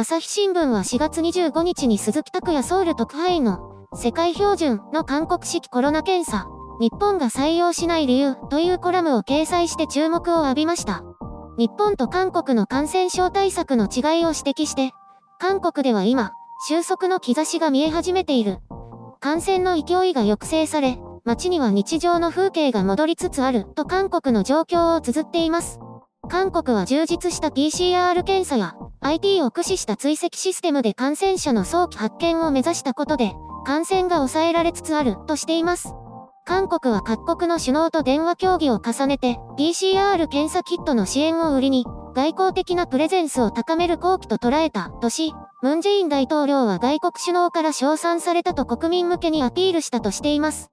朝日新聞は4月25日に鈴木拓也ソウル特派員の世界標準の韓国式コロナ検査、日本が採用しない理由というコラムを掲載して注目を浴びました。日本と韓国の感染症対策の違いを指摘して、韓国では今、収束の兆しが見え始めている。感染の勢いが抑制され、街には日常の風景が戻りつつあると韓国の状況を綴っています。韓国は充実した PCR 検査や IT を駆使した追跡システムで感染者の早期発見を目指したことで、感染が抑えられつつあるとしています。韓国は各国の首脳と電話協議を重ねて、PCR 検査キットの支援を売りに、外交的なプレゼンスを高める好機と捉えたとし、ムン・ジェイン大統領は外国首脳から称賛されたと国民向けにアピールしたとしています。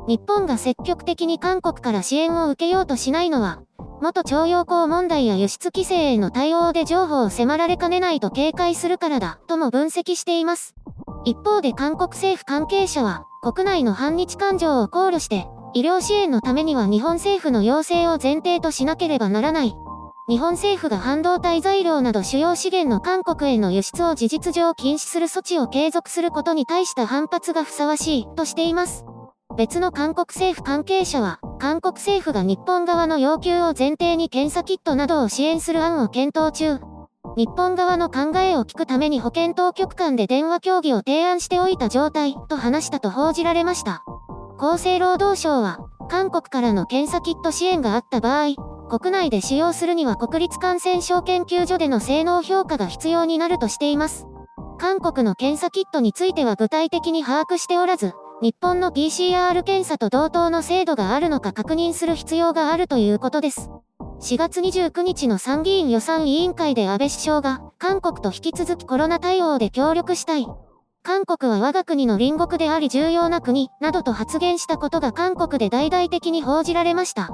日本が積極的に韓国から支援を受けようとしないのは、元徴用工問題や輸出規制への対応で譲歩を迫られかねないと警戒するからだ、とも分析しています。一方で韓国政府関係者は、国内の反日感情を考慮して、医療支援のためには日本政府の要請を前提としなければならない。日本政府が半導体材料など主要資源の韓国への輸出を事実上禁止する措置を継続することに対した反発がふさわしい、としています。別の韓国政府関係者は、韓国政府が日本側の要求を前提に検査キットなどを支援する案を検討中。日本側の考えを聞くために保健当局間で電話協議を提案しておいた状態と話したと報じられました。厚生労働省は、韓国からの検査キット支援があった場合、国内で使用するには国立感染症研究所での性能評価が必要になるとしています。韓国の検査キットについては具体的に把握しておらず、日本の PCR 検査と同等の精度があるのか確認する必要があるということです。4月29日の参議院予算委員会で安倍首相が、韓国と引き続きコロナ対応で協力したい。韓国は我が国の隣国であり重要な国、などと発言したことが韓国で大々的に報じられました。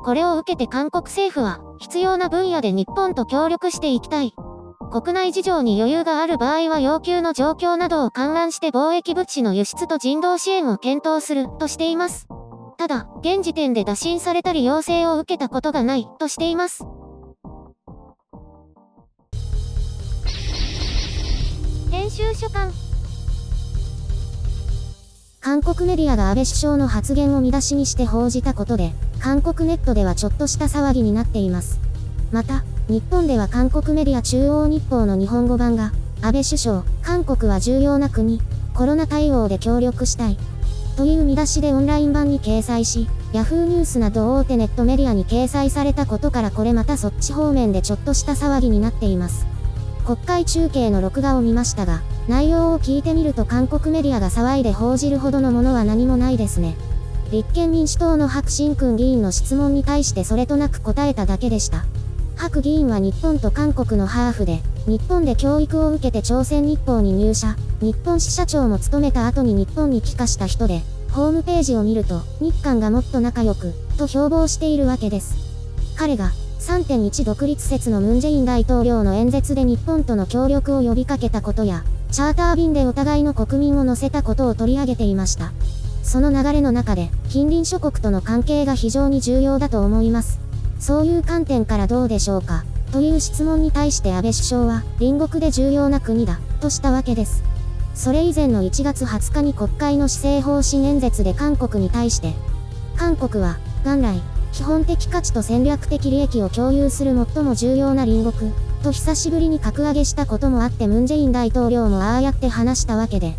これを受けて韓国政府は、必要な分野で日本と協力していきたい。国内事情に余裕がある場合は要求の状況などを勘案して貿易物資の輸出と人道支援を検討する、としています。ただ、現時点で打診されたり要請を受けたことがない、としています。編集所官。韓国メディアが安倍首相の発言を見出しにして報じたことで、韓国ネットではちょっとした騒ぎになっています。また、日本では韓国メディア中央日報の日本語版が、安倍首相、韓国は重要な国、コロナ対応で協力したい。という見出しでオンライン版に掲載し、Yahoo ニュースなど大手ネットメディアに掲載されたことからこれまたそっち方面でちょっとした騒ぎになっています。国会中継の録画を見ましたが、内容を聞いてみると韓国メディアが騒いで報じるほどのものは何もないですね。立憲民主党のパク・シンクン議員の質問に対してそれとなく答えただけでした。パク議員は日本と韓国のハーフで、日本で教育を受けて朝鮮日報に入社、日本支社長も務めた後に日本に帰化した人で、ホームページを見ると、日韓がもっと仲良く、と標榜しているわけです。彼が、3.1 独立説のムン・ジェイン大統領の演説で日本との協力を呼びかけたことや、チャーター便でお互いの国民を乗せたことを取り上げていました。その流れの中で、近隣諸国との関係が非常に重要だと思います。そういう観点からどうでしょうか、という質問に対して安倍首相は、隣国で重要な国だ、としたわけです。それ以前の1月20日に国会の施政方針演説で韓国に対して、韓国は、元来、基本的価値と戦略的利益を共有する最も重要な隣国、と久しぶりに格上げしたこともあってムン・ジェイン大統領もああやって話したわけで。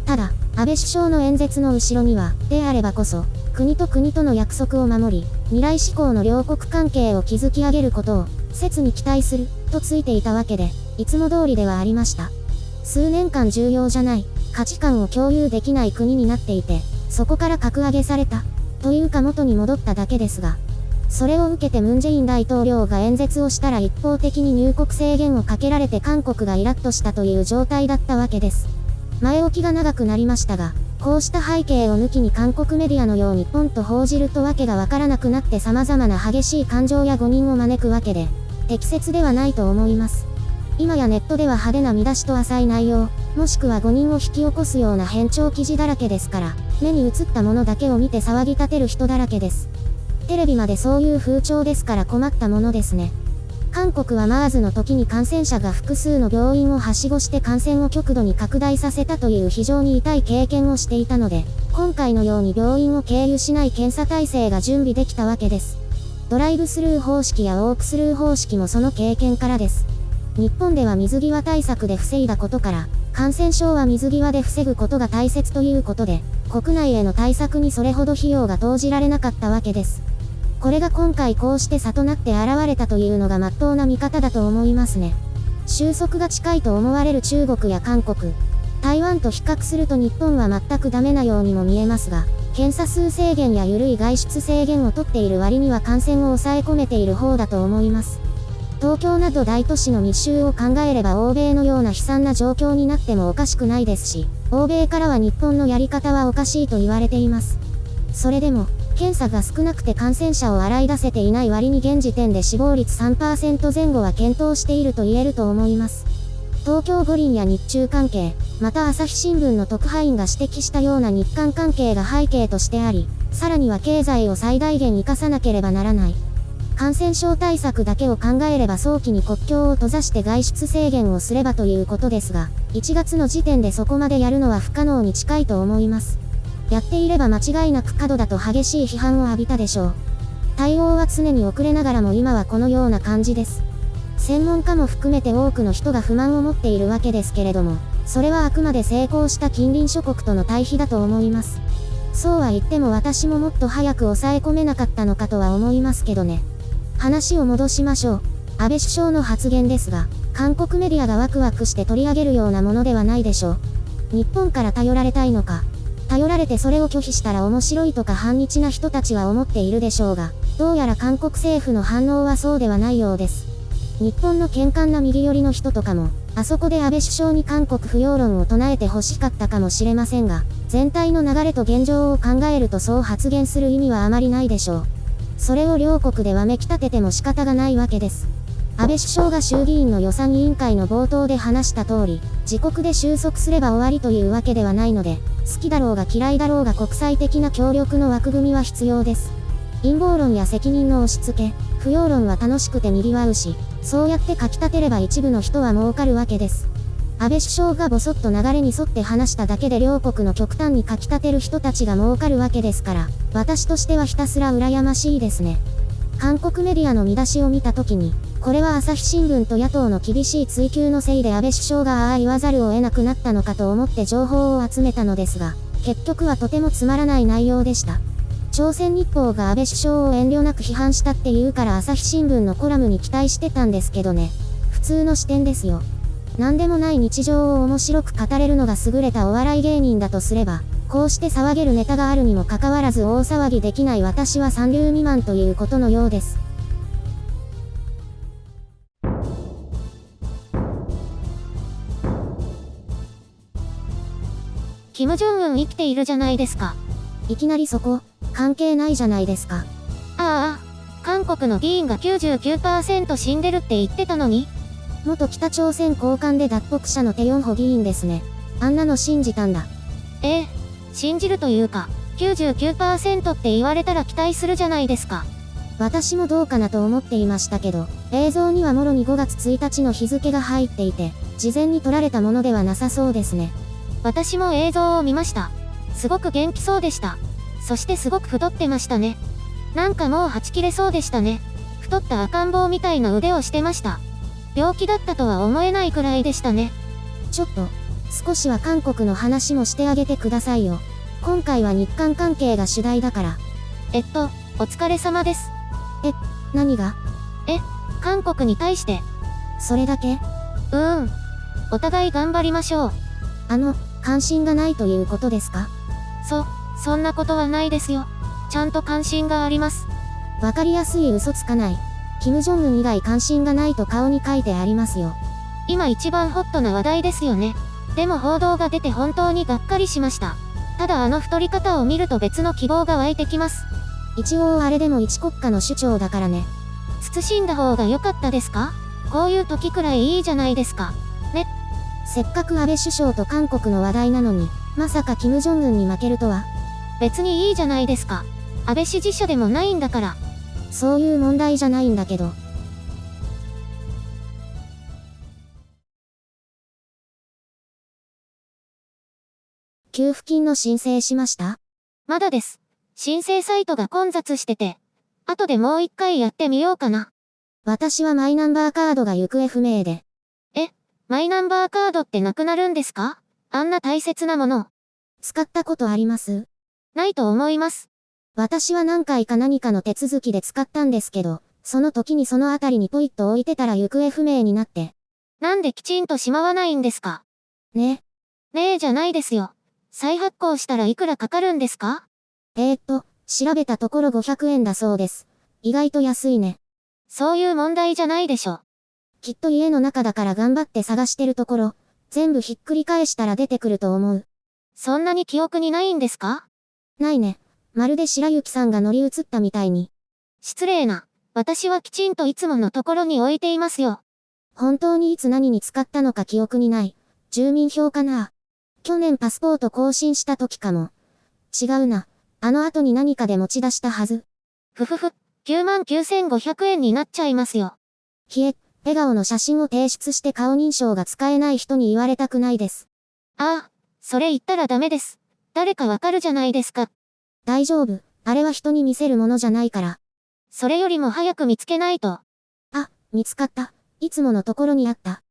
ただ、安倍首相の演説の後ろには、であればこそ、国と国との約束を守り、未来志向の両国関係を築き上げることを、切に期待する、とついていたわけで、いつも通りではありました。数年間重要じゃない、価値観を共有できない国になっていて、そこから格上げされた、というか元に戻っただけですが、それを受けてムン・ジェイン大統領が演説をしたら一方的に入国制限をかけられて韓国がイラッとしたという状態だったわけです。前置きが長くなりましたが、こうした背景を抜きに韓国メディアのようにポンと報じるとわけがわからなくなって様々な激しい感情や誤認を招くわけで、適切ではないと思います。今やネットでは派手な見出しと浅い内容、もしくは誤認を引き起こすような偏重記事だらけですから、目に映ったものだけを見て騒ぎ立てる人だらけです。テレビまでそういう風潮ですから困ったものですね。韓国は MERS の時に感染者が複数の病院をはしごして感染を極度に拡大させたという非常に痛い経験をしていたので、今回のように病院を経由しない検査体制が準備できたわけです。ドライブスルー方式やウォークスルー方式もその経験からです。日本では水際対策で防いだことから、感染症は水際で防ぐことが大切ということで、国内への対策にそれほど費用が投じられなかったわけです。これが今回こうして差となって現れたというのが真っ当な見方だと思いますね。収束が近いと思われる中国や韓国、台湾と比較すると日本は全くダメなようにも見えますが、検査数制限や緩い外出制限をとっている割には感染を抑え込めている方だと思います。東京など大都市の密集を考えれば欧米のような悲惨な状況になってもおかしくないですし、欧米からは日本のやり方はおかしいと言われています。それでも、検査が少なくて感染者を洗い出せていない割に現時点で死亡率 3% 前後は検討していると言えると思います。東京五輪や日中関係、また朝日新聞の特派員が指摘したような日韓関係が背景としてあり、さらには経済を最大限生かさなければならない。感染症対策だけを考えれば早期に国境を閉ざして外出制限をすればということですが、1月の時点でそこまでやるのは不可能に近いと思います。やっていれば間違いなく過度だと激しい批判を浴びたでしょう。対応は常に遅れながらも今はこのような感じです。専門家も含めて多くの人が不満を持っているわけですけれども、それはあくまで成功した近隣諸国との対比だと思います。そうは言っても私ももっと早く抑え込めなかったのかとは思いますけどね。話を戻しましょう。安倍首相の発言ですが、韓国メディアがワクワクして取り上げるようなものではないでしょう。日本から頼られたいのか、頼られてそれを拒否したら面白いとか反日な人たちは思っているでしょうが、どうやら韓国政府の反応はそうではないようです。日本の堅姦な右寄りの人とかも、あそこで安倍首相に韓国不要論を唱えて欲しかったかもしれませんが、全体の流れと現状を考えるとそう発言する意味はあまりないでしょう。それを両国でわめき立てても仕方がないわけです。安倍首相が衆議院の予算委員会の冒頭で話した通り、自国で収束すれば終わりというわけではないので、好きだろうが嫌いだろうが国際的な協力の枠組みは必要です。陰謀論や責任の押し付け、不要論は楽しくて賑わうし、そうやって書き立てれば一部の人は儲かるわけです。安倍首相がぼそっと流れに沿って話しただけで両国の極端に書き立てる人たちが儲かるわけですから、私としてはひたすら羨ましいですね。韓国メディアの見出しを見たときに、これは朝日新聞と野党の厳しい追及のせいで安倍首相がああ言わざるを得なくなったのかと思って情報を集めたのですが、結局はとてもつまらない内容でした。朝鮮日報が安倍首相を遠慮なく批判したって言うから朝日新聞のコラムに期待してたんですけどね。普通の視点ですよ。何でもない日常を面白く語れるのが優れたお笑い芸人だとすれば、こうして騒げるネタがあるにもかかわらず大騒ぎできない私は三流未満ということのようです。キム・ジョンウン生きているじゃないですか。いきなりそこ、関係ないじゃないですか。ああ、韓国の議員が 99% 死んでるって言ってたのに。元北朝鮮高官で脱北者のテヨンホ議員ですね。あんなの信じたんだ。信じるというか、99% って言われたら期待するじゃないですか。私もどうかなと思っていましたけど、映像にはもろに5月1日の日付が入っていて、事前に撮られたものではなさそうですね。私も映像を見ました。すごく元気そうでした。そしてすごく太ってましたね。なんかもうはち切れそうでしたね。太った赤ん坊みたいな腕をしてました。病気だったとは思えないくらいでしたね。ちょっと、少しは韓国の話もしてあげてくださいよ。今回は日韓関係が主題だから。お疲れ様です。何が？韓国に対して。それだけ？お互い頑張りましょう。関心がないということですか？そんなことはないですよ。ちゃんと関心があります。わかりやすい嘘つかない。キム・ジョンウン以外関心がないと顔に書いてありますよ。今一番ホットな話題ですよね。でも報道が出て本当にがっかりしました。ただ太り方を見ると別の希望が湧いてきます。一応あれでも一国家の首長だからね。慎んだ方が良かったですか？こういう時くらいいいじゃないですか。ね。せっかく安倍首相と韓国の話題なのに、まさかキム・ジョンウンに負けるとは。別にいいじゃないですか。安倍支持者でもないんだから。そういう問題じゃないんだけど。給付金の申請しました？まだです。申請サイトが混雑してて。後でもう一回やってみようかな。私はマイナンバーカードが行方不明で。マイナンバーカードってなくなるんですか？あんな大切なものを。使ったことあります？ないと思います。私は何回か何かの手続きで使ったんですけど、その時にそのあたりにポイッと置いてたら行方不明になって。なんできちんとしまわないんですか？ね。ねえじゃないですよ。再発行したらいくらかかるんですか？調べたところ500円だそうです。意外と安いね。そういう問題じゃないでしょ。きっと家の中だから頑張って探してるところ、全部ひっくり返したら出てくると思う。そんなに記憶にないんですか？ないね。まるで白雪さんが乗り移ったみたいに。失礼な。私はきちんといつものところに置いていますよ。本当にいつ何に使ったのか記憶にない。住民票かな？去年パスポート更新した時かも。違うな。あの後に何かで持ち出したはず。99,500円になっちゃいますよ。笑顔の写真を提出して顔認証が使えない人に言われたくないです。ああ、それ言ったらダメです。誰かわかるじゃないですか。大丈夫。あれは人に見せるものじゃないから。それよりも早く見つけないと。見つかった。いつものところにあった。